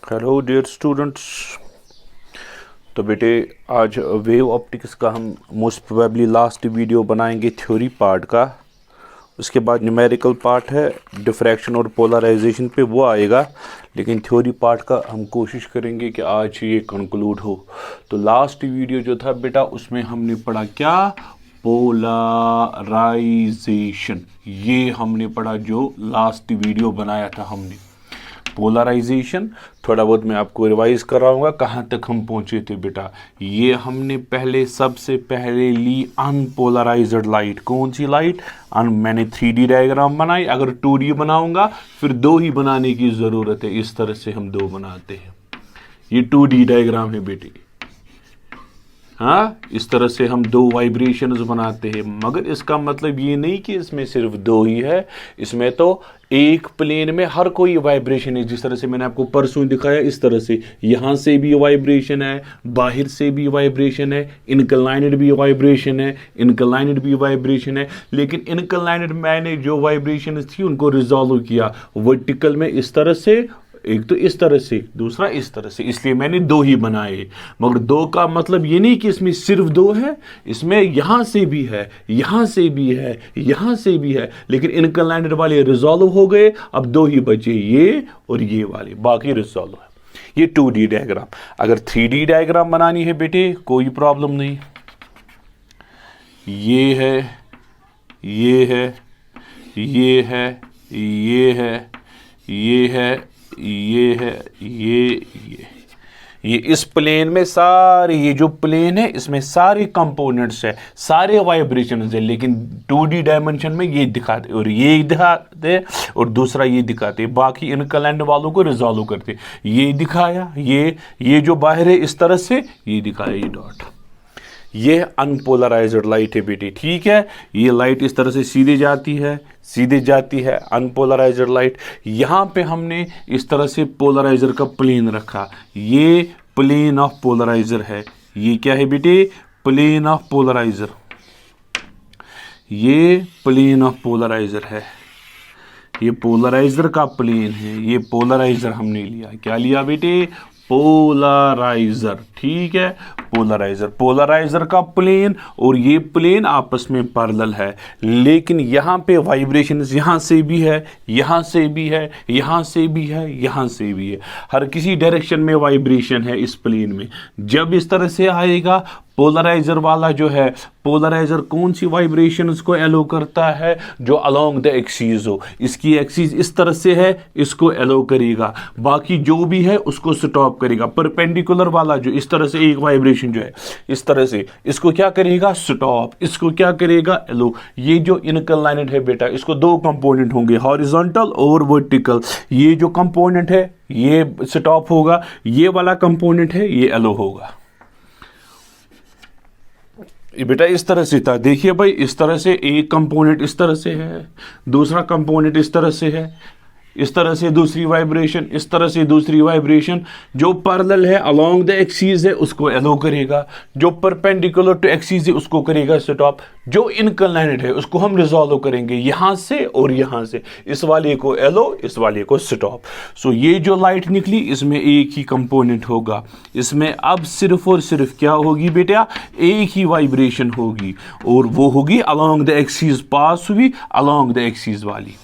Hello dear students. तो बेटे आज वेव ऑप्टिक्स का हम मोस्ट प्रोबेबली लास्ट वीडियो बनाएंगे थ्योरी पार्ट का। उसके बाद न्यूमेरिकल पार्ट है डिफ्रैक्शन और पोलराइजेशन पे, वो आएगा। लेकिन थ्योरी पार्ट का हम कोशिश करेंगे कि आज ये कंक्लूड हो। तो लास्ट वीडियो जो था बेटा उसमें हमने पढ़ा क्या, पोलराइजेशन। ये हमने पढ़ा जो लास्ट वीडियो बनाया था हमने, पोलराइजेशन। थोड़ा बहुत मैं आपको रिवाइज कराऊंगा कहाँ तक हम पहुंचे थे बेटा। ये हमने पहले सबसे पहले ली अनपोलराइज्ड लाइट। कौन सी लाइट? मैंने 3D डायग्राम बनाई। अगर 2D बनाऊंगा फिर 2 ही बनाने की ज़रूरत है। इस तरह से हम 2 बनाते हैं। ये 2D डायग्राम है बेटे। हाँ, इस तरह से हम 2 वाइब्रेशंस बनाते हैं। मगर इसका मतलब ये नहीं कि इसमें सिर्फ 2 ही है। इसमें तो एक प्लेन में हर कोई वाइब्रेशन है। जिस तरह से मैंने आपको परसों दिखाया, इस तरह से यहाँ से भी वाइब्रेशन है, बाहर से भी वाइब्रेशन है, इनक्लाइनेड भी वाइब्रेशन है, इनक्लाइनेड भी वाइब्रेशन है। लेकिन इनक्लाइनेड मैंने जो वाइब्रेशन थी उनको रिजॉल्व किया वर्टिकल में इस तरह से, एक तो इस तरह से, दूसरा इस तरह से। इसलिए मैंने 2 ही बनाए। मगर 2 का मतलब ये नहीं कि इसमें सिर्फ 2 है। इसमें यहां से भी है, यहां से भी है, यहां से भी है। लेकिन इनक्लाइनेड वाले रिजॉल्व हो गए। अब 2 ही बचे, ये और ये वाले, बाकी रिजॉल्व है। ये 2D डायग्राम। अगर 3D डायग्राम बनानी है बेटे कोई प्रॉब्लम नहीं। ये है, ये है, ये है, ये है, ये है, ये है, ये इस प्लेन में सारे, ये जो प्लेन है इसमें सारे कंपोनेंट्स है, सारे वाइब्रेशंस है। लेकिन 2D डायमेंशन में ये दिखाते और ये दिखाते और दूसरा ये दिखाते। बाकी इनक्लाइंड वालों को रिजॉल्व करते। ये दिखाया, ये जो बाहर है इस तरह से, ये दिखाया, ये डॉट। ये अनपोलराइज्ड लाइट है बेटी, ठीक है। ये लाइट इस तरह से सीधे जाती है, सीधे जाती है, अनपोलराइज्ड लाइट। यहां पे हमने इस तरह से पोलराइजर का प्लेन रखा। ये प्लेन ऑफ पोलराइजर है। ये क्या है बेटे? Plane of polariser. ये प्लेन ऑफ पोलराइजर है। ये पोलराइजर का प्लेन है। ये पोलराइजर हमने लिया। क्या लिया बेटे? पोलराइजर, ठीक है। पोलराइजर, पोलराइजर का प्लेन और ये प्लेन आपस में पैरेलल है। लेकिन यहां पे वाइब्रेशंस यहां से भी है, यहां से भी है, यहां से भी है, यहां से भी है। हर किसी डायरेक्शन में वाइब्रेशन है इस प्लेन में। जब इस तरह से आएगा पोलराइजर वाला जो है, पोलराइजर कौन सी वाइब्रेशंस को एलो करता है? जो अलोंग द एक्सिस हो। इसकी एक्सिस इस तरह से है, इसको एलो करेगा। बाकी जो भी है उसको स्टॉप करेगा। परपेंडिकुलर वाला जो इस तरह से एक वाइब्रेशन जो है इस तरह से, इसको क्या करेगा? स्टॉप। इसको क्या करेगा? एलो। ये जो इनक्लाइनेड है बेटा, इसको 2 कंपोनेंट होंगे, हॉरिजॉन्टल और वर्टिकल। ये जो कंपोनेंट है ये स्टॉप होगा, ये वाला कंपोनेंट है ये एलो होगा। बेटा इस तरह से था, देखिए भाई, इस तरह से एक कंपोनेंट इस तरह से है, दूसरा कंपोनेंट इस तरह से है, इस तरह से दूसरी वाइब्रेशन, इस तरह से दूसरी वाइब्रेशन। जो पैरेलल है अलोंग द एक्सिस है उसको एलो करेगा, जो परपेंडिकुलर टू एक्सिस है उसको करेगा स्टॉप, जो इनक्लाइनेड है उसको हम रिजॉल्व करेंगे यहां से और यहां से। इस वाले को एलो, इस वाले को स्टॉप। सो ये जो लाइट निकली इसमें एक ही कंपोनेंट होगा। इसमें अब सिर्फ और सिर्फ क्या होगी बेटा? एक ही वाइब्रेशन होगी और वो होगी अलोंग द एक्सिस, पास हुई अलोंग द एक्सिस वाली।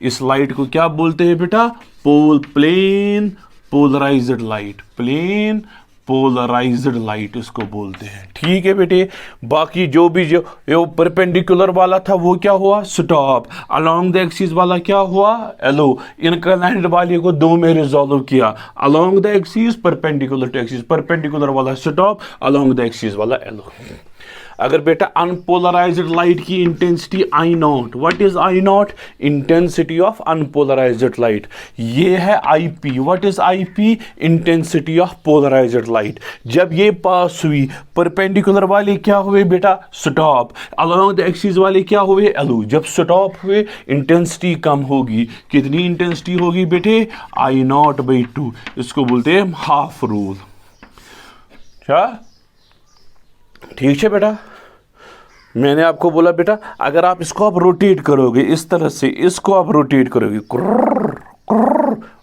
इस लाइट को क्या बोलते हैं बेटा? Plane polarised light. Plane polarised light इसको बोलते हैं, ठीक है बेटे। बाकी जो भी जो परपेंडिकुलर वाला था वो क्या हुआ? स्टॉप। अलोंग द एक्सिस वाला क्या हुआ? एलो। इनक्लाइनेड वाले को 2 में रिजॉल्व किया, along the axis, perpendicular to axis. Perpendicular वाला स्टॉप, अलोंग द एक्सिस वाला एलो। अगर बेटा अनपोलराइज्ड लाइट की intensity I0, what is I0? Intensity of unpolarised light. ये है IP। What is IP? Intensity of polarised light. जब ये पास हुई, परपेंडिकुलर वाले क्या हुए बेटा? स्टॉप। अलोंग द एक्सिस वाले क्या हुए? एलो। जब स्टॉप हुए इंटेंसिटी कम होगी। कितनी इंटेंसिटी होगी बेटे? I0/2। इसको बोलते हैं हाफ रूल। क्या ठीक है बेटा? मैंने आपको बोला बेटा अगर आप इसको आप रोटेट करोगे इस तरह से, इसको आप रोटेट करोगे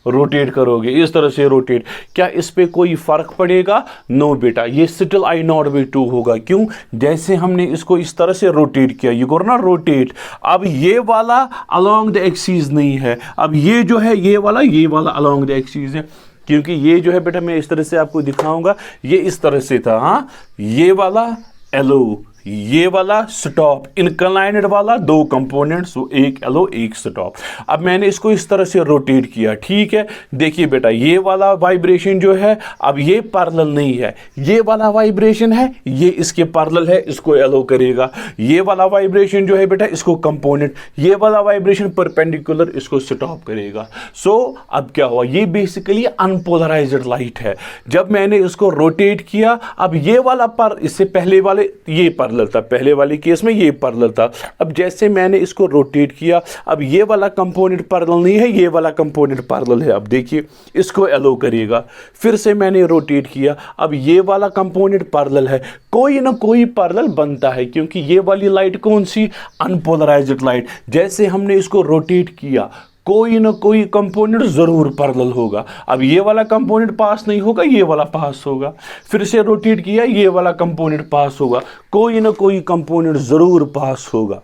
रोटेट करोगे, इस तरह से रोटेट, क्या इस पे कोई फर्क पड़ेगा? नो बेटा, ये स्टिल I0/2 होगा। क्यों? जैसे हमने इसको इस तरह से रोटेट किया, ये करो ना रोटेट, अब ये वाला अलोंग द एक्सिस नहीं है, अब ये जो है ये वाला अलोंग द एक्सिस है, क्योंकि ये जो है बेटा मैं इस तरह से आपको दिखाऊंगा, ये इस तरह से था, हाँ, ये वाला एलो, ये वाला स्टॉप, इंक्लाइंड वाला दो कंपोनेंट्स, एक एलो एक स्टॉप। अब मैंने इसको इस तरह से रोटेट किया, ठीक है। देखिए बेटा, ये वाला वाइब्रेशन जो है, अब ये पैरेलल नहीं है, ये वाला वाइब्रेशन है, ये इसके पैरेलल है, इसको एलो करेगा। ये वाला वाइब्रेशन जो है बेटा, इसको कंपोनेंट, ये वाला वाइब्रेशन परपेंडिकुलर, इसको स्टॉप करेगा। सो अब क्या हुआ, ये बेसिकली अनपोलराइज्ड लाइट है। जब मैंने इसको रोटेट किया, अब ये वाला पर, इससे पहले वाले ये पैरेलल था, पहले वाले केस में ये पैरेलल था। अब जैसे मैंने इसको रोटेट किया, अब ये वाला कंपोनेंट पैरेलल नहीं है, ये वाला कंपोनेंट पैरेलल है। अब देखिए, इसको एलो करेगा, फिर से मैंने रोटेट किया, अब ये वाला कंपोनेंट पैरेलल है, कोई ना कोई पैरेलल बनता है, क्योंकि ये वाली लाइट कौन सी? Unpolarised light. जैसे हमने इसको रोटेट किया, कोई ना कोई कंपोनेंट जरूर पैरेलल होगा। अब ये वाला कंपोनेंट पास नहीं होगा, ये वाला पास होगा। फिर से रोटेट किया, ये वाला कंपोनेंट पास होगा, कोई ना कोई कंपोनेंट जरूर पास होगा।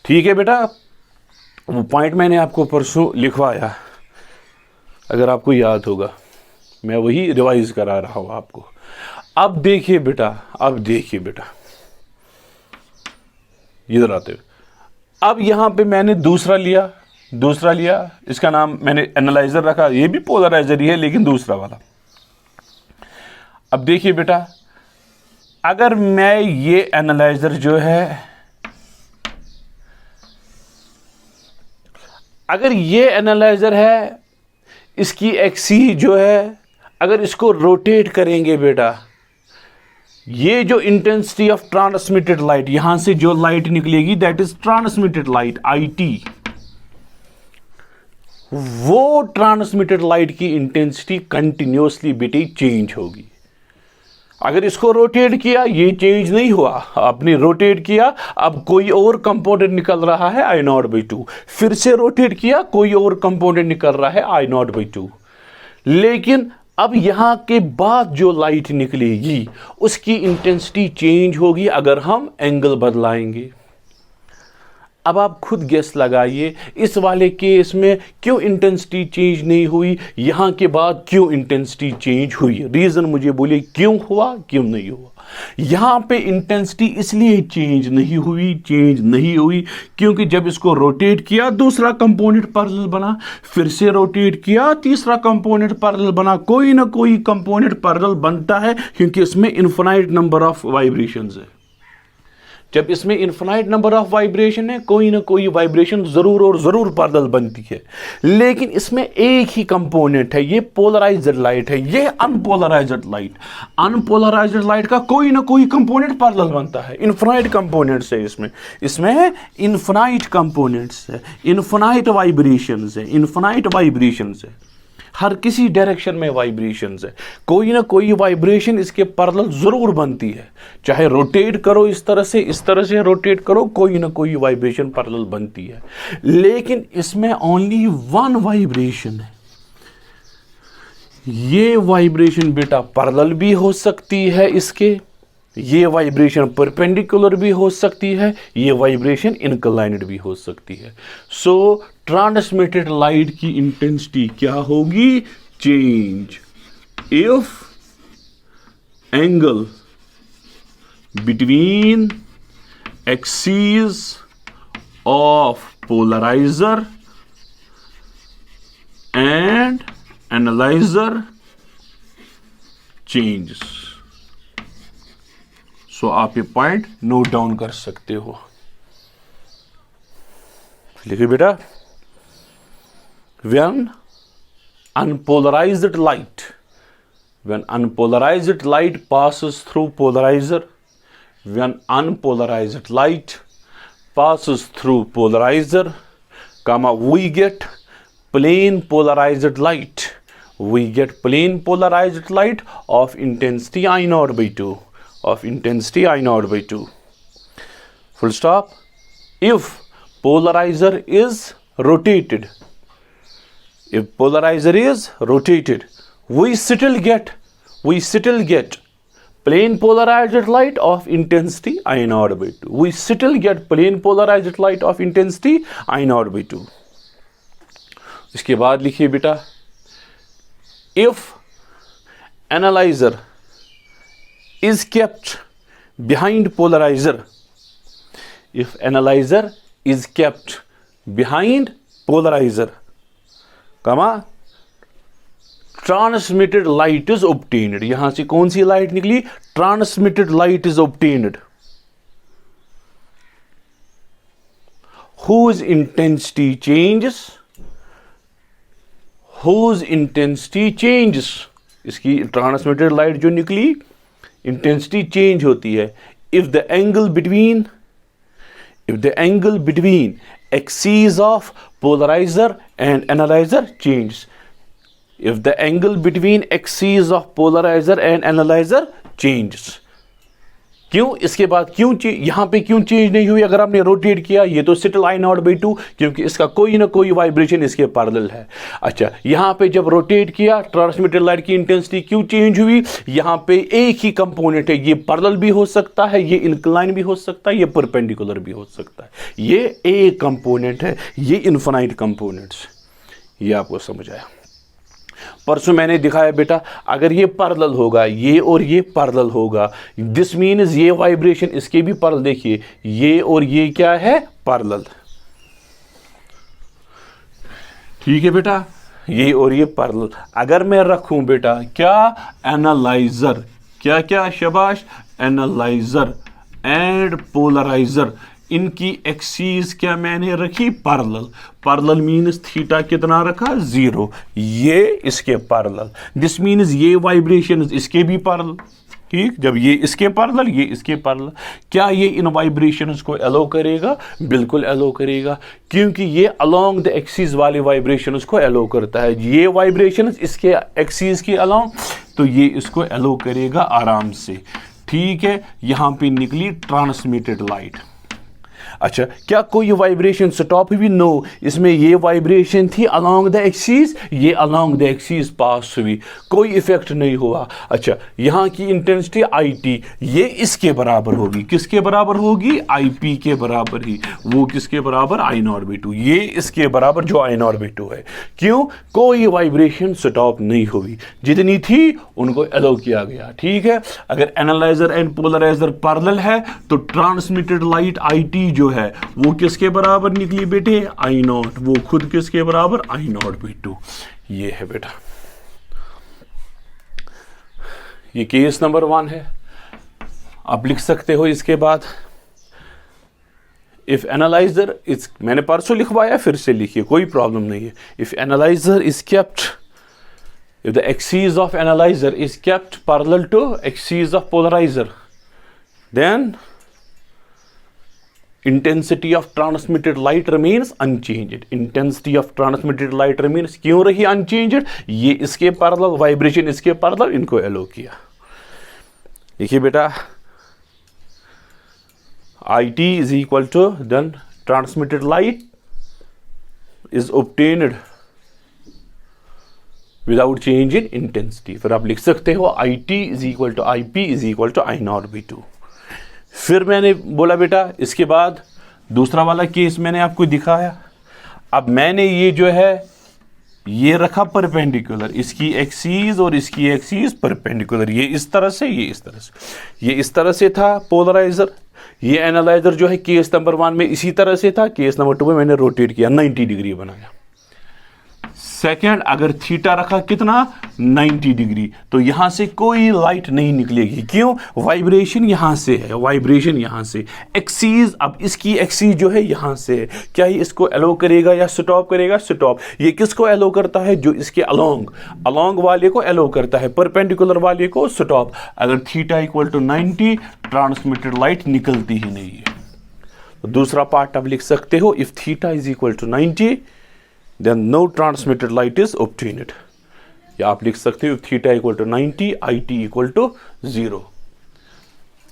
ठीक है बेटा, वो पॉइंट मैंने आपको परसों लिखवाया, अगर आपको याद होगा, मैं वही रिवाइज करा रहा हूं आपको। अब देखिए बेटा, इधर आते हुए, अब यहां पे मैंने दूसरा लिया, इसका नाम मैंने एनालाइजर रखा, ये भी पोलराइजर ही है लेकिन दूसरा वाला। अब देखिए बेटा, अगर मैं ये एनालाइजर जो है, अगर ये एनालाइजर है, इसकी एक्सी जो है, अगर इसको रोटेट करेंगे बेटा, ये जो इंटेंसिटी ऑफ ट्रांसमिटेड लाइट, यहां से जो लाइट निकलेगी, that is transmitted light, IT, वो ट्रांसमिटेड लाइट की इंटेंसिटी कंटिन्यूअसली बेटे चेंज होगी। अगर इसको रोटेट किया, ये चेंज नहीं हुआ, आपने रोटेट किया, अब कोई और कंपोनेंट निकल रहा है I0/2, फिर से रोटेट किया, कोई और कंपोनेंट निकल रहा है I0/2, लेकिन अब यहां के बाद जो लाइट निकलेगी उसकी इंटेंसिटी चेंज होगी अगर हम एंगल बदलाएंगे। अब आप खुद गेस लगाइए, इस वाले केस में क्यों इंटेंसिटी चेंज नहीं हुई, यहां के बाद क्यों इंटेंसिटी चेंज हुई? रीजन मुझे बोलिए, क्यों हुआ, क्यों नहीं हुआ? यहां पे इंटेंसिटी इसलिए चेंज नहीं हुई क्योंकि जब इसको रोटेट किया, दूसरा कंपोनेंट पैरेलल बना, फिर से रोटेट किया, तीसरा कंपोनेंट पैरेलल बना। कोई ना कोई कंपोनेंट पैरेलल बनता है क्योंकि इसमें इनफाइनाइट नंबर ऑफ वाइब्रेशंस है। जब इसमें इनफाइनाइट नंबर ऑफ वाइब्रेशन है, कोई ना कोई वाइब्रेशन जरूर और जरूर पैरेलल बनती है। लेकिन इसमें एक ही कंपोनेंट है, ये पोलराइज्ड लाइट है, ये अनपोलराइज्ड लाइट का कोई ना कोई कंपोनेंट पैरेलल बनता है। इनफाइनाइट कंपोनेंट्स है इसमें इनफाइनाइट कंपोनेंट्स है, इनफाइनाइट वाइब्रेशंस है, हर किसी डायरेक्शन में वाइब्रेशंस है, कोई ना कोई वाइब्रेशन इसके पैरेलल जरूर बनती है। चाहे रोटेट करो इस तरह से रोटेट करो, कोई ना कोई वाइब्रेशन पैरेलल बनती है। लेकिन इसमें ओनली वन वाइब्रेशन है। ये वाइब्रेशन बेटा पैरेलल भी हो सकती है इसके, ये वाइब्रेशन परपेंडिकुलर भी हो सकती है, ये वाइब्रेशन इंक्लाइंड भी हो सकती है। सो ट्रांसमिटेड लाइट की इंटेंसिटी क्या होगी? Change if angle between axis of polariser and analyser changes. So आप ये पॉइंट नोट डाउन कर सकते हो। लिखिए बेटा, when unpolarized light passes through polarizer, we get plane polarized light of intensity I0/2, full stop. If polarizer is rotated, if polarizer is rotated, we still get plane polarized light of intensity I naught by 2. We still get plane polarized light of intensity I naught by 2. इसके बाद लिखिए बेटा, if analyzer is kept behind polarizer, if analyzer is kept behind polarizer, comma, transmitted light is obtained. यहां से कौन सी light निकली? Transmitted light is obtained. Whose intensity changes? Whose intensity changes? इसकी ट्रांसमिटेड लाइट जो निकली, इंटेंसिटी चेंज होती है. If the angle between axes of polarizer and analyzer changes. If the angle between axes of polarizer and analyzer changes. क्यों? इसके बाद क्यों यहां पे क्यों चेंज नहीं हुई? अगर आपने रोटेट किया, ये तो स्टिल I नॉट बाई 2, क्योंकि इसका कोई ना कोई वाइब्रेशन इसके पैरेलल है. अच्छा, यहां पे जब रोटेट किया, ट्रांसमिटेड लाइट की इंटेंसिटी क्यों चेंज हुई? यहां पे एक ही कंपोनेंट है, ये पैरेलल भी हो सकता है, ये इंक्लाइन भी हो सकता है, ये परपेंडिकुलर भी हो सकता है. ये एक कंपोनेंट है, ये इनफाइनाइट कंपोनेंट्स. ये आपको समझ आया? परसों मैंने दिखाया बेटा, अगर ये पैरेलल होगा, ये और ये पैरेलल होगा, दिस मीन्स ये वाइब्रेशन इसके भी पैरेलल. देखिए, ये और ये क्या है? पैरेलल. ठीक है बेटा, ये और ये पैरेलल. अगर मैं रखूं बेटा क्या? एनालाइजर. क्या क्या? शाबाश. एनालाइजर एंड पोलराइजर, इनकी एक्सीज क्या मैंने रखी? पैरेलल. पैरेलल मीन्स थीटा कितना रखा? 0. ये इसके पैरेलल. दिस मीन्स ये वाइब्रेशन इसके भी पैरेलल. ठीक, जब ये इसके पैरेलल, ये इसके पैरेलल, क्या ये इन वाइब्रेशंस को एलो करेगा? बिल्कुल एलो करेगा, क्योंकि ये अलोंग द एक्सिस वाले वाइब्रेशंस को एलो करता है. ये वाइब्रेशंस इसके एक्सिस के अलोंग, तो ये इसको एलो करेगा आराम से. ठीक है, यहां पे निकली ट्रांसमिटेड लाइट. अच्छा, क्या कोई वाइब्रेशन स्टॉप हुई? नो. इसमें ये वाइब्रेशन थी अलोंग द एक्सिस, ये अलोंग द एक्सिस पास हुई, कोई इफेक्ट नहीं हुआ. अच्छा, यहाँ की इंटेंसिटी IT, ये इसके बराबर होगी. किसके बराबर होगी? IP के बराबर ही. वो किसके बराबर? I not by 2. ये इसके बराबर जो I नॉट बाई 2 है. क्यों? कोई वाइब्रेशन स्टॉप नहीं हुई, जितनी थी उनको एलो किया गया. ठीक है, अगर एनालाइजर एंड पोलराइजर पैरेलल है, तो ट्रांसमिटेड लाइट IT जो है वो किसके बराबर निकली बेटे? I not. वो खुद किसके बराबर? I not by 2. ये है बेटा, ये केस नंबर 1 है. आप लिख सकते हो इसके बाद, इफ एनालाइजर इज, मैंने परसों लिखवाया, फिर से लिखिए, कोई प्रॉब्लम नहीं है. If analyser is kept, if the axis of analyzer is kept parallel to axis of polarizer, then intensity of transmitted light remains unchanged. Intensity of transmitted light remains, क्यों रही unchanged? ये इसके पैरेलल, वाइब्रेशन इसके parallel, इनको yellow किया. देखिए बेटा, IT is equal to, then transmitted light is obtained without change in intensity. फिर आप लिख सकते हो IT is equal to IP is equal to I not by 2. फिर मैंने बोला बेटा, इसके बाद दूसरा वाला केस मैंने आपको दिखाया. अब मैंने ये जो है ये रखा परपेंडिकुलर, इसकी एक्सीज और इसकी एक्सीज परपेंडिकुलर. ये इस तरह से, ये इस तरह से, ये इस तरह से था पोलराइजर. ये एनालाइजर जो है केस नंबर 1 में इसी तरह से था. केस नंबर 2 में मैंने रोटेट किया, 90 डिग्री बनाया. सेकेंड, अगर थीटा रखा कितना? 90 डिग्री, तो यहां से कोई लाइट नहीं निकलेगी. क्यों? वाइब्रेशन यहां से है, वाइब्रेशन यहां से. एक्सीज, अब इसकी एक्सीज जो है यहां से है. क्या ये इसको एलो करेगा या स्टॉप करेगा? स्टॉप. ये किसको एलो करता है? जो इसके अलोंग वाले को एलो करता है, परपेंडिकुलर वाले को स्टॉप. अगर theta equal to 90, transmitted light निकलती ही नहीं है. तो दूसरा पार्ट आप लिख सकते हो, if theta is equal to 90, then no transmitted light is obtained. या आप लिख सकते हो, if theta equal to 90, IT equal to 0.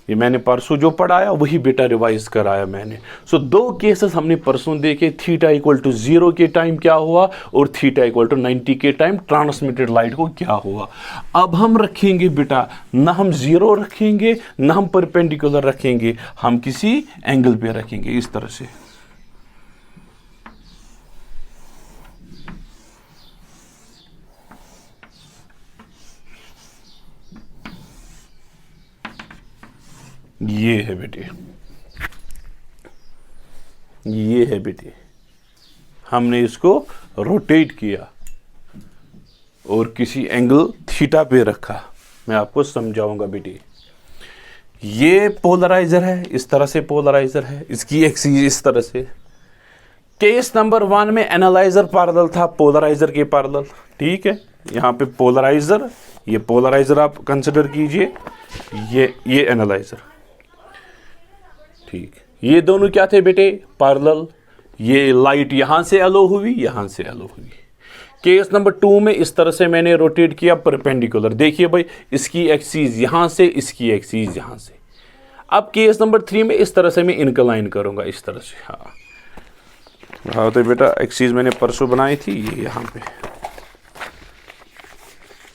ये मैंने परसों जो पढ़ाया वही बेटा रिवाइज कराया मैंने। सो दो केसेस हमने परसों देखे, थीटा इक्वल टू 0 के टाइम क्या हुआ और थीटा इक्वल टू 90 के टाइम ट्रांसमिटेड लाइट को क्या हुआ। अब हम रखेंगे बेटा, ना हम 0 रखेंगे ना हम परपेंडिकुलर रखेंगे, हम किसी एंगल पे रखेंगे इस तरह से। ये है बेटे, ये है बेटे, हमने इसको रोटेट किया और किसी एंगल थीटा पे रखा। मैं आपको समझाऊंगा बेटे। ये पोलराइजर है, इस तरह से पोलराइजर है, इसकी एक्सिस इस तरह से। केस नंबर 1 में एनालाइजर पैरेलल था पोलराइजर के पैरेलल, ठीक है। यहाँ पे पोलराइजर, ये पोलराइजर आप कंसिडर कीजिए, ये एनालाइजर, ठीक। ये दोनों क्या थे बेटे, पैरेलल। ये लाइट यहां से एलो हुई, यहां से एलो हुई। केस नंबर 2 में इस तरह से मैंने रोटेट किया परपेंडिकुलर। देखिए भाई, इसकी एक्सिस यहां से, इसकी एक्सिस यहां से। अब केस नंबर 3 में इस तरह से मैं इंक्लाइन करूंगा, इस तरह से। हाँ तो बेटा एक्सिस मैंने परसों बनाई थी, ये यहां पे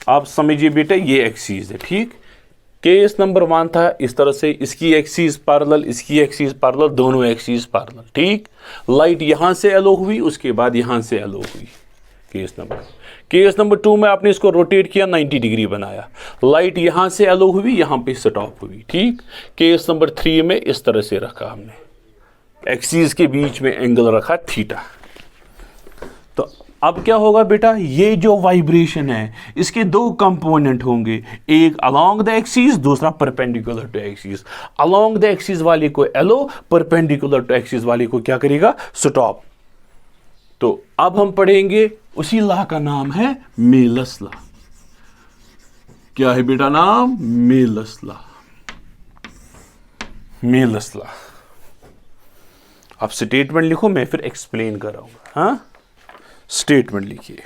आप समझिए बेटा, ये एक्सिस है, ठीक। केस नंबर 1 था इस तरह से, इसकी एक्सिस पैरेलल, इसकी एक्सिस पैरेलल, दोनों एक्सिस पैरेलल, ठीक। लाइट यहां से एलो हुई, उसके बाद यहां से एलो हुई। केस नंबर 2 में आपने इसको रोटेट किया, 90 डिग्री बनाया, लाइट यहां से एलो हुई, यहां पे स्टॉप हुई, ठीक। केस नंबर 3 में इस तरह से रखा हमने, एक्सिस के बीच में एंगल रखा थीटा। तो अब क्या होगा बेटा, ये जो वाइब्रेशन है इसके दो कंपोनेंट होंगे, एक अलोंग द एक्सिस, दूसरा perpendicular to axis. Along the axis वाले को एलो, परपेंडिकुलर टू एक्सिस वाले को क्या करेगा, स्टॉप। तो अब हम पढ़ेंगे उसी लॉ का नाम है मेलस लॉ। क्या है बेटा नाम, मेलस लॉ। Malus law. आप स्टेटमेंट लिखो, मैं फिर एक्सप्लेन कराऊंगा। हाँ, स्टेटमेंट लिखिए।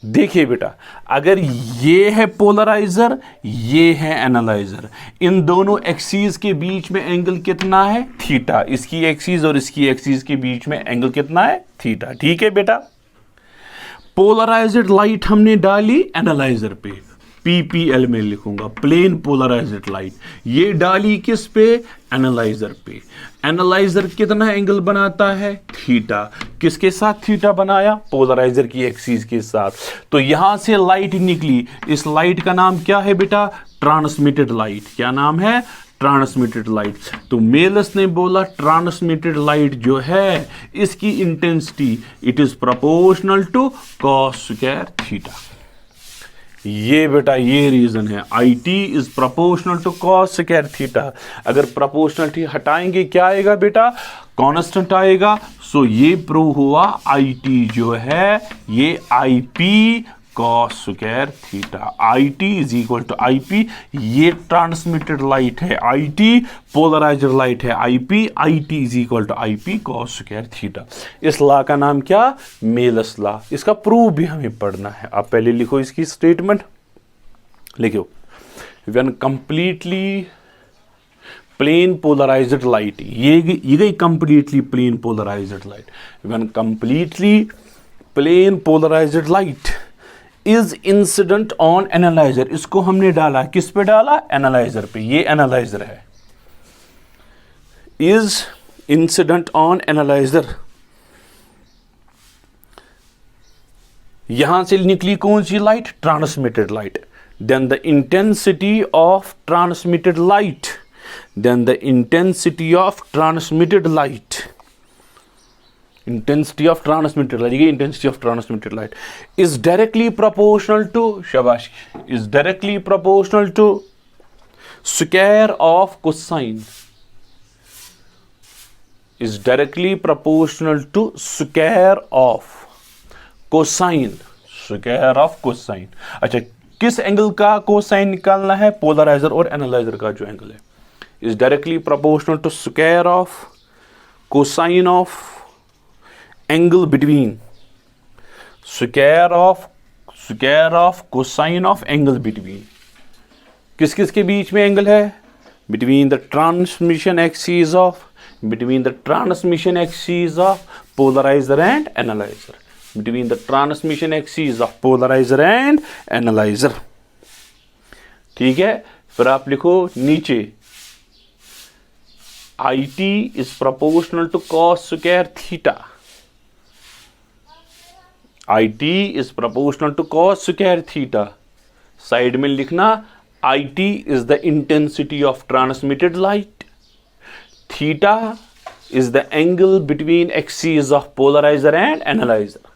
देखिए बेटा, अगर ये है पोलराइजर, ये है एनालाइजर, इन दोनों एक्सिस के बीच में एंगल कितना है, थीटा। इसकी एक्सिस और इसकी एक्सिस के बीच में एंगल कितना है, थीटा, ठीक है बेटा। पोलराइज्ड लाइट हमने डाली एनालाइजर पे, PPL में लिखूंगा, प्लेन पोलराइज्ड लाइट। ये डाली किस पे, एनालाइजर पे। एनालाइजर कितना एंगल बनाता है, थीटा। किसके साथ थीटा बनाया, पोलराइजर की एक्सिस के साथ। तो यहां से लाइट निकली, इस लाइट का नाम क्या है बेटा, ट्रांसमिटेड लाइट। क्या नाम है, ट्रांसमिटेड लाइट। तो मेलस ने बोला ट्रांसमिटेड लाइट जो है इसकी intensity it is proportional to cos square theta. ये बेटा ये रीजन है, IT is proportional to cos square theta. अगर प्रोपोर्शनलिटी हटाएंगे क्या आएगा बेटा, कांस्टेंट आएगा। सो ये प्रूव हुआ IT जो है ये IP cos square theta. IT is equal to IP। ये ट्रांसमिटेड लाइट है IT, पोलराइजर लाइट है IP। IT is equal to IP cos square theta. इस लॉ का नाम क्या, मेलस लॉ। इसका प्रूफ भी हमें पढ़ना है। आप पहले लिखो इसकी स्टेटमेंट, लिखो when completely plane polarised light, ये गई completely plane polarised light. When completely plane polarised light is incident on analyzer, इसको हमने डाला किस पे डाला, एनालाइजर पे। ये एनालाइजर है, इज इंसिडेंट ऑन एनालाइजर। यहां से निकली कौन सी light, transmitted light. Then the intensity of transmitted light, then the intensity of transmitted light, intensity of transmitted light, intensity of transmitted light is directly proportional to, shabash, is directly proportional to square of cosine, is directly proportional to square of cosine, square of cosine। अच्छा, किस angle का cosine निकालना है, polariser और analyser का जो angle है, is directly proportional to square of cosine of angle between square of square of cosine of angle between, किस किस के बीच में एंगल है? Between the transmission axis of polariser and analyzer, between the transmission axis of polariser and analyzer. ठीक है, फिर आप लिखो नीचे IT is proportional to cos square theta, IT is proportional to cos square theta. Side में लिखना IT is the intensity of transmitted light, theta is the angle between axis of polariser and analyser.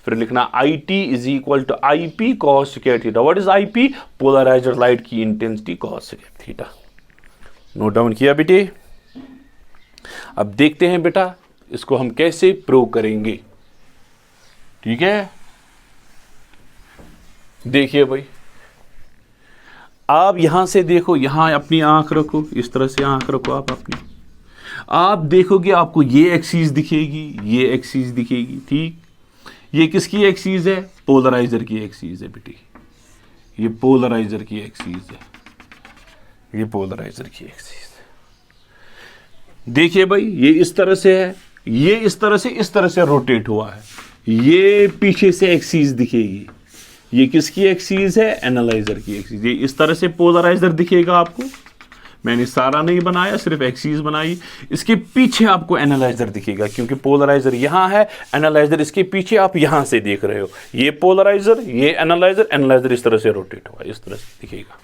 फिर लिखना IT is equal to IP cos square theta. What is IP? Polariser light की intensity cos square theta. Note down किया बेटे? अब देखते हैं बेटा इसको हम कैसे प्रूव करेंगे। ठीक है, देखिए भाई, आप यहां से देखो, यहां अपनी आंख रखो, इस तरह से आंख रखो आप अपनी, आप देखोगे आपको ये एक्सिस दिखेगी, ये एक्सिस दिखेगी। ठीक, ये किसकी एक्सिस है? पोलराइजर की एक्सिस है बेटी, ये पोलराइजर की एक्सिस है, ये पोलराइजर की एक्सिस है। देखिए भाई, ये इस तरह से है, ये इस तरह से रोटेट हुआ है, ये पीछे से एक्सिस दिखेगी। ये किसकी एक्सिस है? एनालाइजर की एक्सिस। ये इस तरह से पोलराइजर दिखेगा आपको, मैंने सारा नहीं बनाया, सिर्फ एक्सिस बनाई। इसके पीछे आपको एनालाइजर दिखेगा, क्योंकि पोलराइजर यहां है, एनालाइजर इसके पीछे आप यहां से देख रहे हो। ये पोलराइजर, ये एनालाइजर, एनालाइजर इस तरह से रोटेट हुआ, इस तरह से दिखेगा।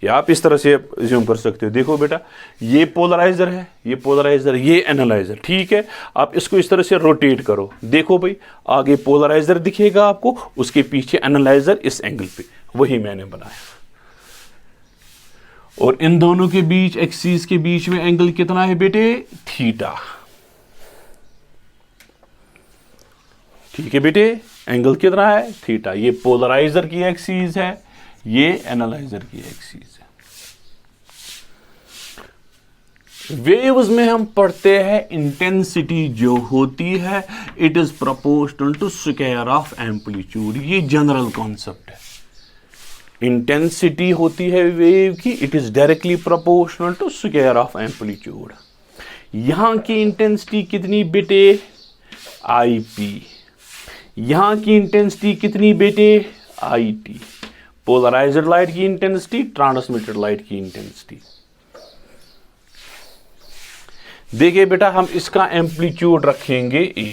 या आप इस तरह से ज्यूम कर सकते हो। देखो बेटा, ये पोलराइजर है, ये पोलराइजर, ये एनालाइजर। ठीक है, आप इसको इस तरह से रोटेट करो। देखो भाई, आगे पोलराइजर दिखेगा आपको, उसके पीछे एनालाइजर इस एंगल पे, वही मैंने बनाया। और इन दोनों के बीच, एक्सिस के बीच में एंगल कितना है बेटे? थीटा। ठीक है बेटे, एंगल कितना है? थीटा। ये पोलराइजर की एक्सिस है, ये एनालाइजर की एक्सिस है। वेव्स में हम पढ़ते हैं इंटेंसिटी जो होती है it is proportional to square of amplitude. ये जनरल कॉन्सेप्ट है। इंटेंसिटी होती है वेव की, it is directly proportional to square of amplitude. यहां की इंटेंसिटी कितनी बेटे? IP। यहां की इंटेंसिटी कितनी बेटे? IT। पोलराइजर लाइट की इंटेंसिटी, ट्रांसमिटेड लाइट की इंटेंसिटी। देखिए बेटा, हम इसका एम्पलीट्यूड रखेंगे A।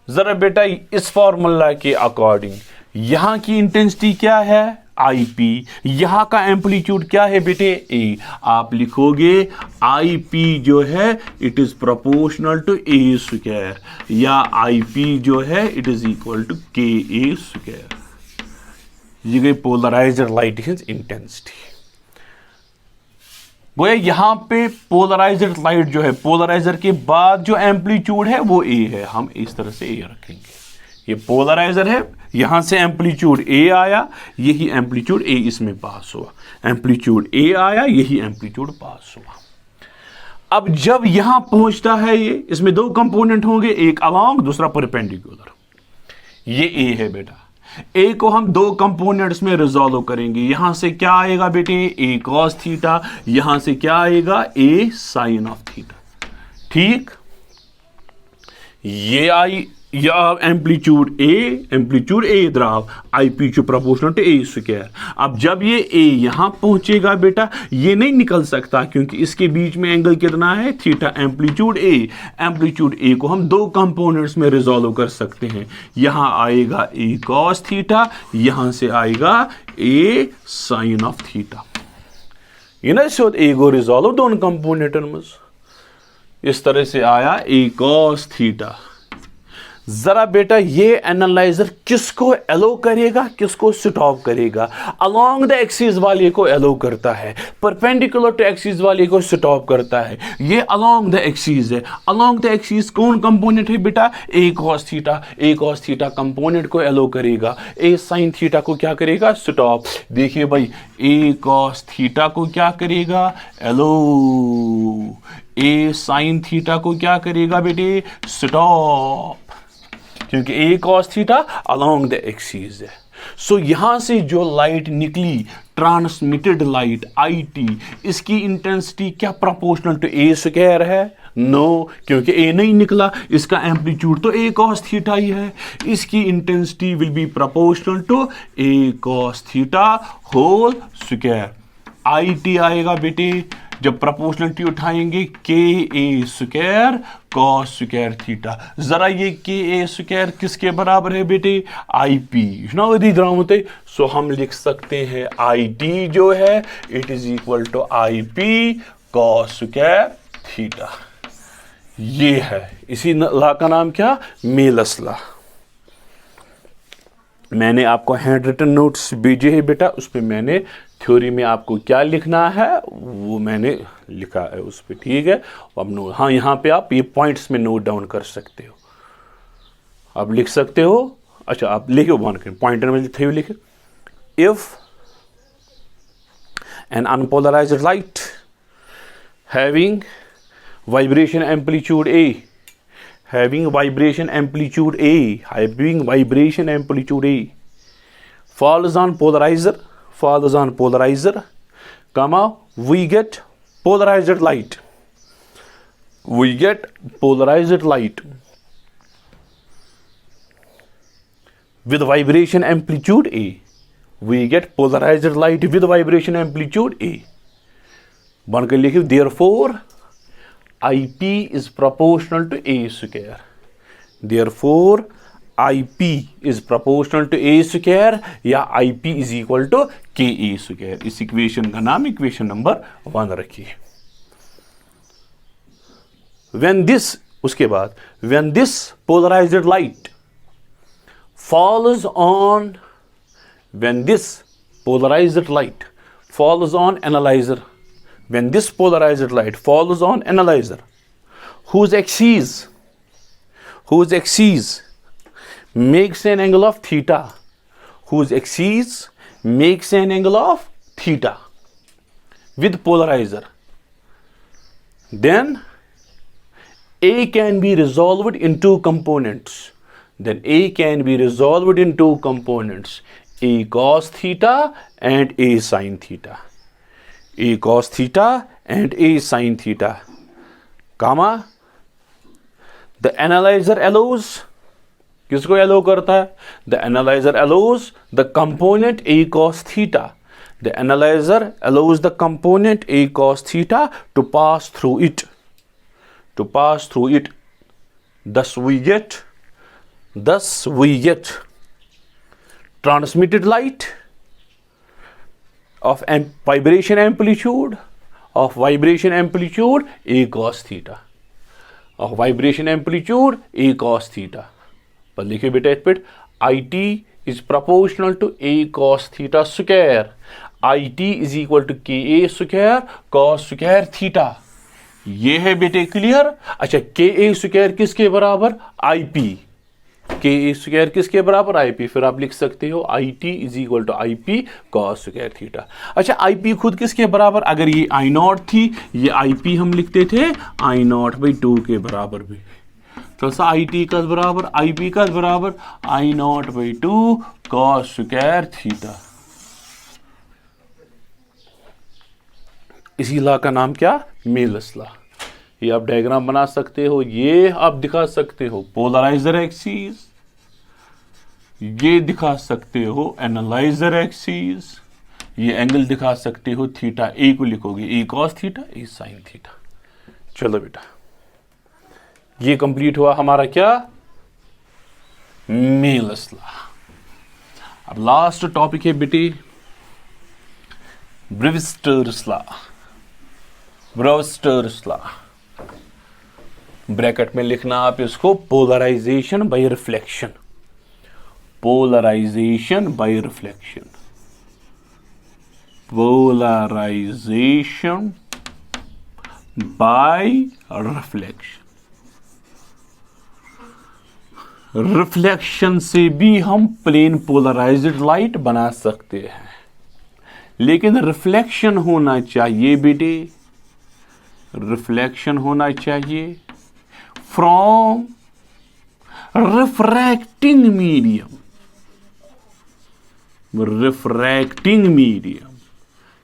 जरा बेटा इस फॉर्मूला के अकॉर्डिंग यहां की इंटेंसिटी क्या है? IP। यहां का एम्पलीट्यूड क्या है बेटे? A। आप लिखोगे IP जो है it is proportional to A square, या IP जो है it is equal to KA square. ये गई पोलराइजर लाइट की इंटेंसिटी। गोया यहां पे पोलराइजर लाइट जो है, पोलराइजर के बाद जो एम्पलीट्यूड है वो A है, हम इस तरह से A रखेंगे। ये पोलराइजर है, यहां से एम्पलीट्यूड A आया, यही एम्पलीट्यूड A इसमें पास हुआ, एम्पलीट्यूड A आया, यही एम्पलीट्यूड पास हुआ। अब जब यहां पहुंचता है ये, इसमें दो कंपोनेंट होंगे, एक अलोंग, दूसरा परपेंडिकुलर। ये A है बेटा, A को हम दो कंपोनेंट्स में रिजॉल्व करेंगे। यहां से क्या आएगा बेटे? A cos थीटा, यहां से क्या आएगा? A sine of theta. ठीक, ये आई, या एम्पलीट्यूड A इधर आओ, IP to proportional to A square. अब जब ये A यहां पहुंचेगा बेटा, ये नहीं निकल सकता क्योंकि इसके बीच में एंगल कितना है? थीटा। एम्पलीट्यूड A को हम दो कंपोनेंट्स में रिजॉल्व कर सकते हैं। यहां आएगा A cos थीटा, यहां से आएगा A sine of theta. A को रिजॉल्व दोनों कंपोनेंट में, इस तरह से आया A cos थीटा। जरा बेटा ये एनालाइजर किसको एलो करेगा, किसको स्टॉप करेगा? अलोंग द एक्सिस वाले को एलो करता है, परपेंडिकुलर टू एक्सिस वाले को स्टॉप करता है। ये अलोंग द एक्सिस है। अलोंग द एक्सिस कौन कंपोनेंट है बेटा? A cos theta. A cos theta component को एलो करेगा, A sin थीटा को क्या करेगा? स्टॉप। देखिए भाई, A cos थीटा को क्या करेगा? एलो। A sin थीटा को क्या करेगा बेटे? स्टॉप। क्योंकि A cos theta along the axis है। सो यहां से जो लाइट निकली, ट्रांसमिटेड लाइट आई टी, इसकी इंटेंसिटी क्या प्रोपोर्शनल टू ए स्क्वायर है? नो, क्योंकि ए नहीं निकला, इसका एम्पलीट्यूड तो ए कॉस थीटा ही है। इसकी intensity will be proportional to A cos theta whole square. I T आएगा बेटे, जब प्रोपोर्शनलिटी उठाएंगे, K A square cos square theta. जरा ये के ए स्क्वायर किसके बराबर है बेटे? आई पी ना। सो हम लिख सकते हैं आई टी जो है it is equal to I P cos square theta. ये है, इसी लॉ का नाम क्या? Malus law. मैंने आपको हैंड रिटन नोट्स भेजे है बेटा, उस पर मैंने थ्योरी में आपको क्या लिखना है वो मैंने लिखा है उस पर, ठीक है। अब नो, हाँ यहाँ पे आप ये पॉइंट्स में नोट डाउन कर सकते हो, आप लिख सकते हो। अच्छा आप लिखे वन पॉइंटर में थे लिखे, if an unpolarized light having vibration amplitude A, having vibration amplitude A, falls on polarizer, comma, we get polarized light, with vibration amplitude A, we get polarized light with vibration amplitude A। बन कर लिखिए, therefore IP is proportional to A square, therefore IP is proportional to A square या IP is equal to KA square। इस equation का नाम equation number 1 रखिए। when this, उसके बाद when this polarized light falls on, when this polarized light falls on analyzer, when this polarized light falls on analyzer whose axis makes an angle of theta, whose axis makes an angle of theta with polarizer, then A can be resolved in two components, A cos theta and A sin theta, A cos theta and A sin theta, comma, the analyzer allows, किसको allow करता है? The analyzer allows the component A cos theta, the analyzer allows the component A cos theta to pass through it, thus we get transmitted light of vibration amplitude A cos theta, of vibration amplitude A cos theta। पर लिखिए बेटा इस पे, IT is proportional to A cos theta square, IT is equal to KA square cos square theta। ये है बेटे clear. अच्छा KA square किसके बराबर? IP, के स्क्वायर किसके बराबर? IP। फिर आप लिख सकते हो IT is equal to IP cos square theta. अच्छा IP खुद किसके बराबर? अगर ये I0 थी, ये IP हम लिखते थे I0/2 के बराबर भी, तो IT का बराबर IP का बराबर I0/2 cos स्क्वायर थीटा। इसी लॉ का नाम क्या? Malus law. ये आप डायग्राम बना सकते हो, ये आप दिखा सकते हो पोलराइजर एक्सिस, ये दिखा सकते हो एनालाइजर एक्सिस, ये एंगल दिखा सकते हो थीटा। ए को लिखोगे ए कॉस थीटा, ए साइन थीटा। चलो बेटा ये कंप्लीट हुआ हमारा क्या? Malus law. अब लास्ट टॉपिक है बेटी ब्रेविस्टर्स लॉ। ब्रेविस्टर्स लॉ ब्रैकेट में लिखना आप इसको, polarization by reflection, polarization by reflection, polarization by reflection. Reflection से भी हम प्लेन पोलराइज्ड लाइट बना सकते हैं, लेकिन रिफ्लेक्शन होना चाहिए बेटे, रिफ्लेक्शन होना चाहिए from refracting medium, refracting medium,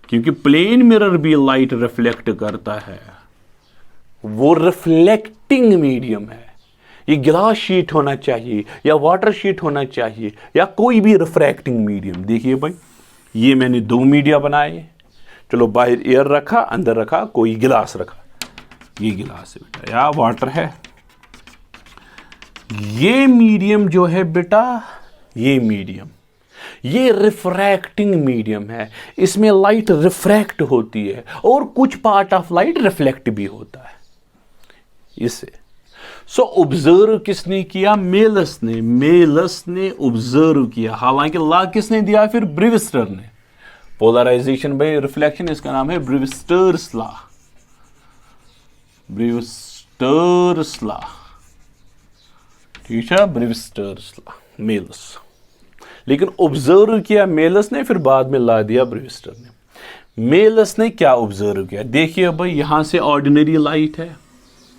क्योंकि प्लेन मिरर भी लाइट रिफ्लेक्ट करता है, वो रिफ्लेक्टिंग मीडियम है। ये ग्लास शीट होना चाहिए या वाटर शीट होना चाहिए या कोई भी रिफ्रैक्टिंग मीडियम। देखिए भाई, ये मैंने दो मीडिया बनाए, चलो बाहर एयर रखा, अंदर रखा कोई गिलास रखा, ये गिलास है बेटा या वाटर है। ये मीडियम जो है बेटा, ये मीडियम, ये रिफ्रैक्टिंग मीडियम है, इसमें लाइट रिफ्रैक्ट होती है और कुछ पार्ट ऑफ लाइट रिफ्लेक्ट भी होता है इससे। सो ऑब्जर्व किसने किया? मेलस ने, मेलस ने ऑब्जर्व किया। हालांकि लॉ किसने दिया? फिर ब्रीविस्टर ने। पोलराइजेशन बाय रिफ्लेक्शन, इसका नाम है ब्रीविस्टर्स लॉ, ब्रीविस्टर्स लॉ, ठीक है, ब्रीविस्टर्स लॉ, मेलस। लेकिन ऑब्जर्व किया मेलस ने, फिर बाद में ला दिया ब्रीविस्टर ने। मेलस ने क्या ऑब्जर्व किया? देखिए भाई, यहां से ऑर्डिनरी लाइट है,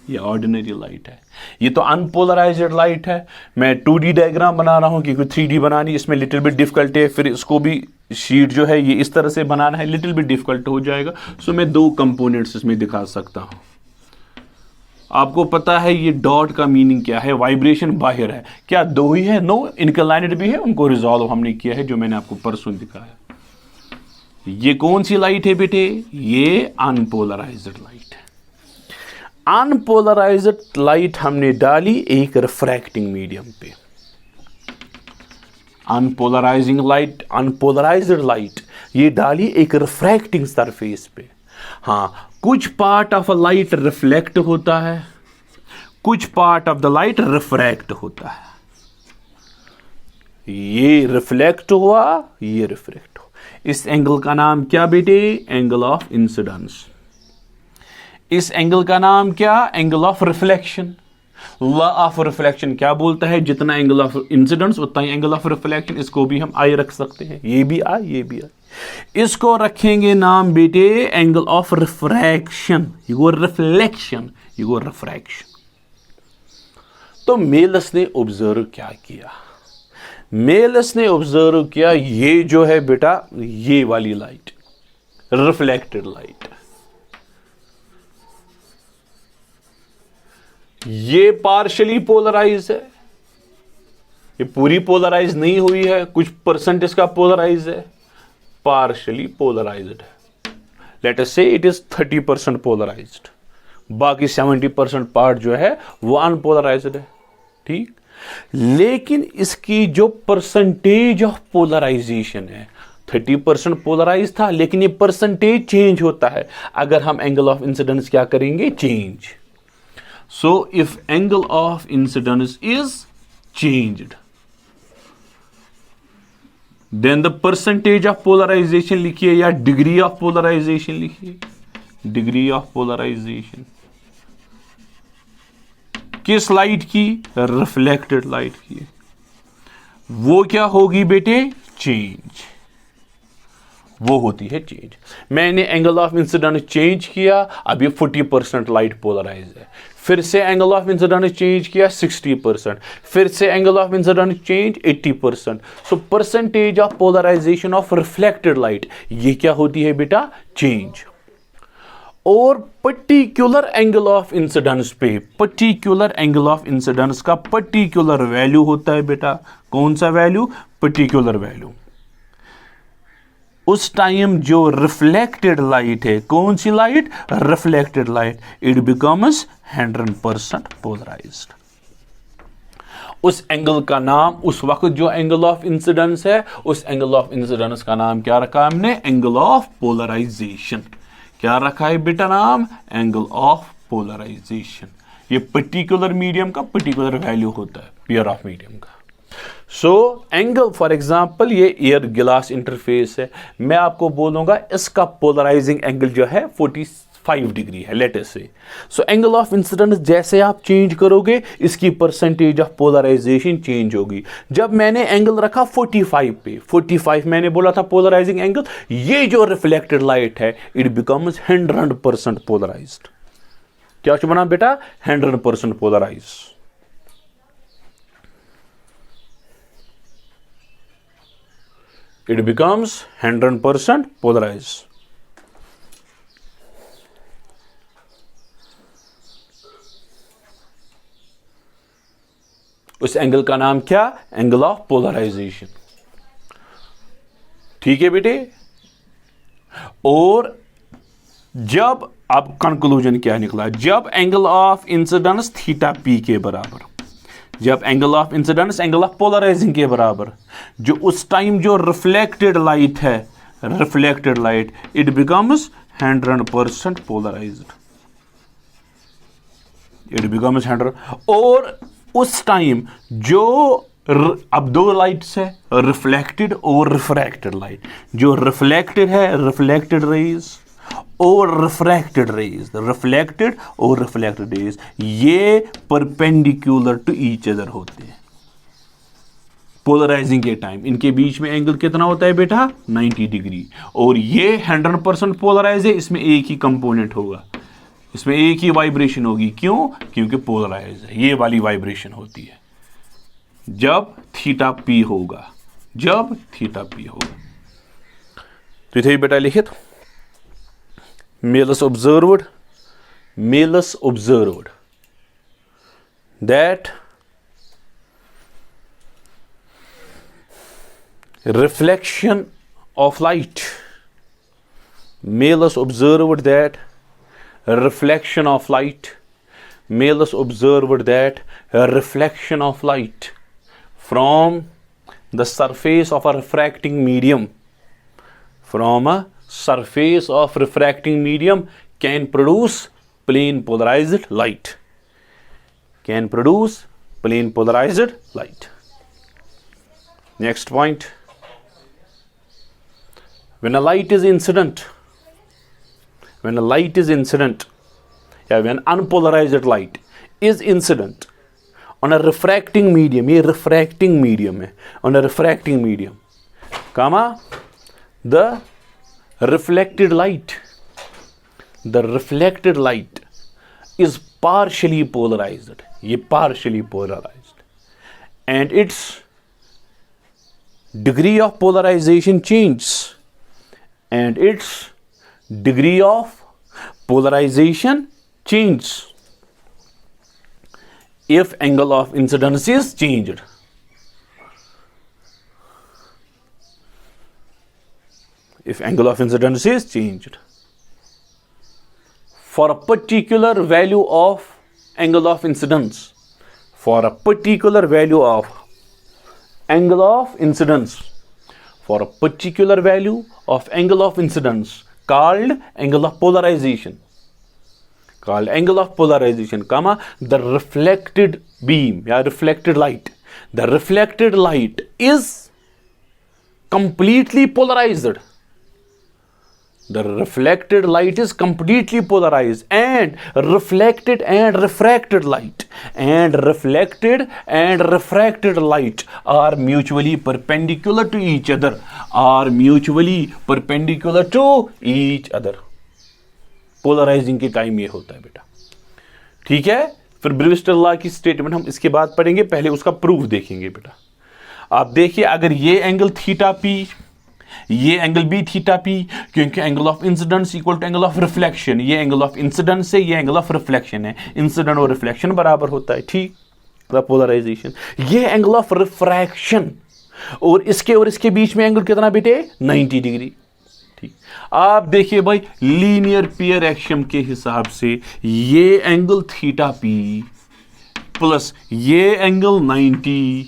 ये ऑर्डिनरी लाइट है, ये तो अनपोलराइज्ड लाइट है। मैं 2D डायग्राम बना रहा हूं क्योंकि 3D बनानी इसमें लिटिल बिट डिफिकल्ट है, फिर इसको भी शीट जो है ये इस तरह से बनाना है, लिटिल बिट डिफिकल्ट हो जाएगा। सो मैं दो कंपोनेंट्स इसमें दिखा सकता हूं। आपको पता है ये डॉट का मीनिंग क्या है? वाइब्रेशन बाहर है, क्या दो ही है? नो, इनक्लाइनेड भी है, उनको रिजॉल्व हमने किया है जो मैंने आपको परसों दिखाया। ये कौन सी लाइट है बेटे? ये अनपोलराइज्ड लाइट है। अनपोलराइज्ड लाइट हमने डाली एक रिफ्रैक्टिंग मीडियम पे। अनपोलराइजिंग लाइट, अनपोलराइज्ड लाइट ये डाली एक रिफ्रैक्टिंग सरफेस पे। हाँ, कुछ पार्ट ऑफ लाइट रिफ्लेक्ट होता है, कुछ part of the light refract होता है। ये रिफ्लेक्ट हुआ, ये रिफ्रैक्ट हुआ। इस एंगल का नाम क्या बेटे? Angle of incidence. इस एंगल का नाम क्या? Angle of reflection. Law of reflection क्या बोलता है? जितना एंगल ऑफ इंसिडेंस उतना ही एंगल ऑफ रिफ्लेक्शन। इसको भी हम आई रख सकते हैं, ये भी आई, ये भी आई। इसको रखेंगे नाम बेटे एंगल ऑफ रिफ्रैक्शन। ये वो रिफ्लेक्शन, ये वो रिफ्रैक्शन। तो मेलस ने ऑब्जर्व क्या किया? मेलस ने ऑब्जर्व किया ये जो है बेटा, ये वाली लाइट, रिफ्लेक्टेड लाइट, ये पार्शियली पोलराइज है, ये पूरी पोलराइज नहीं हुई है, कुछ परसेंट इसका पोलराइज है, पार्शियली पोलराइज्ड है। लेट अस से इट इज 30% पोलराइज्ड, बाकी 70% पार्ट जो है वो अनपोलराइज्ड है, ठीक। लेकिन इसकी जो परसेंटेज ऑफ पोलराइजेशन है, 30% पोलराइज था, लेकिन ये परसेंटेज चेंज होता है अगर हम एंगल ऑफ इंसिडेंस क्या करेंगे? Change. So if angle of incidence is changed, then the percentage of polarization लिखिए या degree of polarization लिखिए, degree of polarization किस लाइट की? रिफ्लेक्टेड लाइट की। वो क्या होगी बेटे? चेंज, वो होती है चेंज। मैंने एंगल ऑफ इंसिडेंस चेंज किया, अब ये 40% लाइट पोलराइज है। फिर से एंगल ऑफ इंसिडेंस चेंज किया 60%, फिर से angle of incidence change 80%। So percentage of polarisation of reflected light, ये क्या होती है बेटा? चेंज। और पर्टिकुलर एंगल ऑफ इंसिडेंस पे, पर्टिकुलर एंगल ऑफ इंसिडेंस का पर्टिकुलर वैल्यू होता है बेटा। कौन सा वैल्यू? Particular value. उस टाइम जो रिफ्लेक्टेड लाइट है, कौन सी light? Reflected light, it becomes 100% polarised. उस एंगल का नाम, उस वक्त जो एंगल ऑफ इंसिडेंस है, उस एंगल ऑफ इंसिडेंस का नाम क्या रखा हमने? Angle of polarization. क्या रखा है बेटा नाम? Angle of polarization. ये पर्टिकुलर मीडियम का पर्टिकुलर वैल्यू होता है, पेयर ऑफ मीडियम का। सो एंगल, फॉर एग्जाम्पल ये एयर गिलास इंटरफेस है, मैं आपको बोलूंगा इसका पोलराइजिंग एंगल जो है 45 डिग्री है, लेट अस से। सो एंगल ऑफ इंसिडेंस जैसे आप चेंज करोगे, इसकी परसेंटेज ऑफ पोलराइजेशन चेंज होगी। जब मैंने एंगल रखा 45 पे, 45 मैंने बोला था पोलराइजिंग एंगल, ये जो रिफ्लेक्टेड लाइट है इट बिकम्स 100% पोलराइज्ड। क्या बना बेटा? 100% पोलराइज। it becomes 100% polarized. उस एंगल का नाम क्या? Angle of polarization. ठीक है बेटे। और जब अब कंक्लूजन क्या निकला, जब angle of incidence theta P के बराबर, जब angle of incidence angle of polarizing के बराबर, जो उस टाइम जो रिफ्लेक्टेड लाइट है, reflected light, it becomes 100% polarized, it becomes 100। और उस टाइम जो अब दो लाइट्स है, रिफ्लेक्टेड और रिफ्रैक्टेड लाइट, जो रिफ्लेक्टेड है, रिफ्लेक्टेड रेज और रिफ्रैक्टेड रेज, रिफ्लेक्टेड और रिफ्लेक्टेड रेज, ये परपेंडिकुलर टू ईच अदर होते हैं पोलराइजिंग के टाइम। इनके बीच में एंगल कितना होता है बेटा? 90 डिग्री। और ये 100% पोलराइज है, इसमें एक ही कंपोनेंट होगा, इसमें एक ही वाइब्रेशन होगी। क्यों? क्योंकि पोलराइज है, ये वाली वाइब्रेशन होती है जब थीटा पी होगा, जब थीटा पी होगा। तो इथे बेटा लिखित Malus observed that reflection of light, Malus observed that reflection of light, Malus observed that reflection of light from the surface of a refracting medium, from a surface of refracting medium can produce plane polarized light, can produce plane polarized light. Next point, when a light is incident, when a light is incident, when unpolarized light is incident on a refracting medium, ये refracting medium है, on a refracting medium, comma, the reflected light is partially polarized, ये partially polarized, and its degree of polarization changes, and its degree of polarization changes if angle of incidence is changed. If angle of incidence is changed for a particular value of angle of incidence, for a particular value of angle of incidence, for a particular value of angle of incidence called angle of polarization, called angle of polarization, comma, the reflected beam, reflected light, the reflected light is completely polarized. The reflected light is completely polarized, and reflected and refracted light, and reflected and refracted light are mutually perpendicular to each other, are mutually perpendicular to each other. Polarizing के time ये होता है बेटा। ठीक है। फिर ब्रिविस्टल law की statement हम इसके बाद पढ़ेंगे, पहले उसका प्रूफ देखेंगे बेटा। आप देखिए, अगर ये एंगल थीटा पी, ये एंगल भी थीटा पी, क्योंकि angle of incidence equal to angle of reflection, ये एंगल ऑफ इंसिडेंस है, ये एंगल ऑफ रिफ्लेक्शन है, इंसिडेंट और रिफ्लेक्शन बराबर होता है। ठीक, पोलराइजेशन। ये एंगल ऑफ रिफ्रैक्शन, और इसके बीच में एंगल कितना बेटे? 90 डिग्री। ठीक, आप देखिए भाई, लीनियर पेयर एक्शन के हिसाब से ये एंगल थीटा पी प्लस ये एंगल 90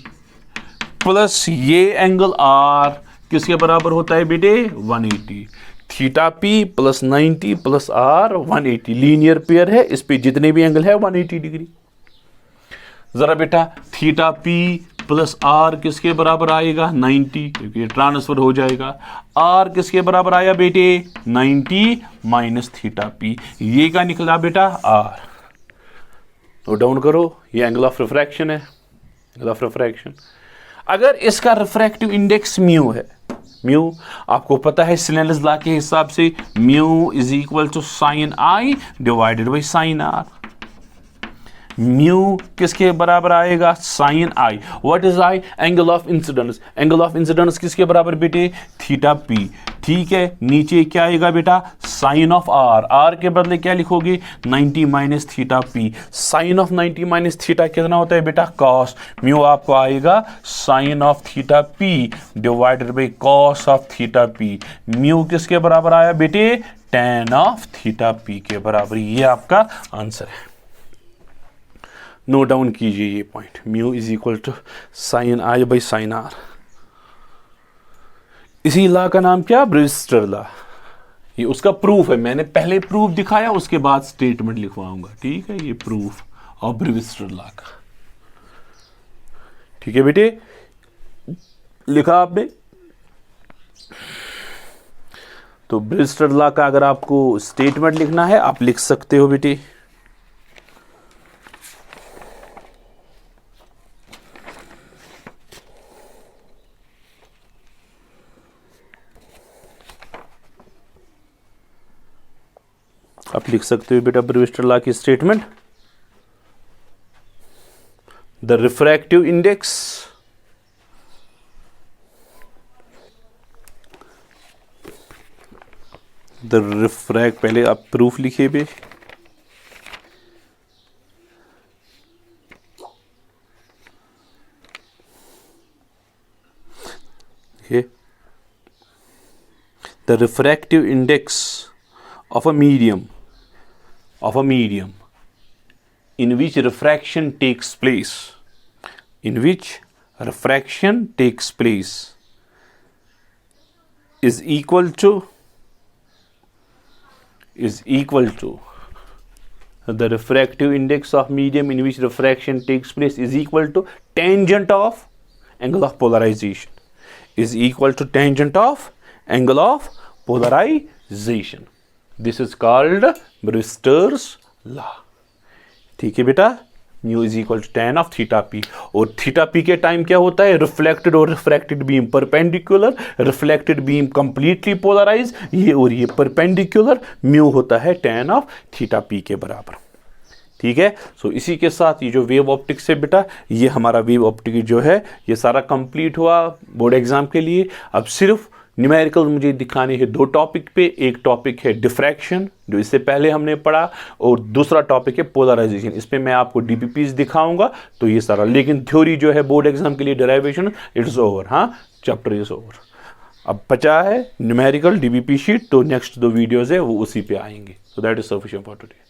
प्लस ये एंगल आर किसके बराबर होता है बेटे? 180। Theta P plus 90 plus R 180, linear pair है, इस पे जितने भी एंगल है 180 डिग्री। जरा बेटा, थीटा पी प्लस आर किसके बराबर आएगा? 90, क्योंकि ट्रांसफर हो जाएगा। आर किसके बराबर आया बेटे? 90 माइनस थीटा पी, ये क्या निकला बेटा? आर। नोट डाउन करो, ये एंगल ऑफ रिफ्रैक्शन है, एंगल ऑफ रिफ्रैक्शन। अगर इसका रिफ्रैक्टिव इंडेक्स म्यू है, म्यू आपको पता है स्नेल्स लॉ के हिसाब से mu is equal to sine I divided by sine R. Mu किसके बराबर आएगा, sine I. What is I, angle of incidence. Angle of incidence किसके बराबर बेटे, थीटा पी। ठीक है, नीचे क्या आएगा बेटा, साइन ऑफ आर। आर के बदले क्या लिखोगे, 90 minus theta P. Sine of 90 minus theta कितना होता है बेटा, कॉस। म्यू आपको आएगा sine of theta P divided by cos of theta P. Mu किसके बराबर आया बेटे, tan ऑफ थीटा पी के बराबर। ये आपका आंसर है। नोट डाउन कीजिए ये point, mu is equal to sine I by sine R. इसी लॉ का नाम क्या, ब्रिजस्टर लॉ। ये उसका प्रूफ है, मैंने पहले प्रूफ दिखाया उसके बाद स्टेटमेंट लिखवाऊंगा। ठीक है, ये प्रूफ ऑफ ब्रिजस्टर लॉ का। ठीक है बेटे, लिखा आपने। तो ब्रिजस्टर लॉ का अगर आपको स्टेटमेंट लिखना है आप लिख सकते हो बेटे। आप लिख सकते हो बेटा ब्रिजस्टर लॉ की स्टेटमेंट। द रिफ्रैक्टिव इंडेक्स पहले आप प्रूफ लिखिए भी। The refractive index of a medium in which refraction takes place is equal to the refractive index of medium in which refraction takes place is equal to tangent of angle of polarization, is equal to tangent of angle of polarization. This is called Brewster's law. ठीक है बेटा, mu is equal to tan of theta P. और theta P के time क्या होता है, reflected और refracted beam perpendicular, reflected beam completely polarize, ये और ये परपेंडिकुलर। म्यू होता है tan ऑफ थीटा पी के बराबर। ठीक है, सो इसी के साथ ये जो वेव ऑप्टिक्स है बेटा, ये हमारा वेव ऑप्टिक जो है ये सारा कंप्लीट हुआ बोर्ड एग्जाम के लिए। अब सिर्फ न्यूमेरिकल मुझे दिखाने हैं दो टॉपिक पे। एक टॉपिक है डिफ्रैक्शन जो इससे पहले हमने पढ़ा, और दूसरा टॉपिक है पोलराइजेशन। इस पे मैं आपको डीपीपीज दिखाऊंगा। तो ये सारा, लेकिन थ्योरी जो है बोर्ड एग्जाम के लिए डेरिवेशन इट्स ओवर। हाँ, चैप्टर इज ओवर। अब बचा है न्यूमेरिकल डीबीपी शीट, तो नेक्स्ट दो वीडियोज है वो उसी पे आएंगे। So that is sufficient for today.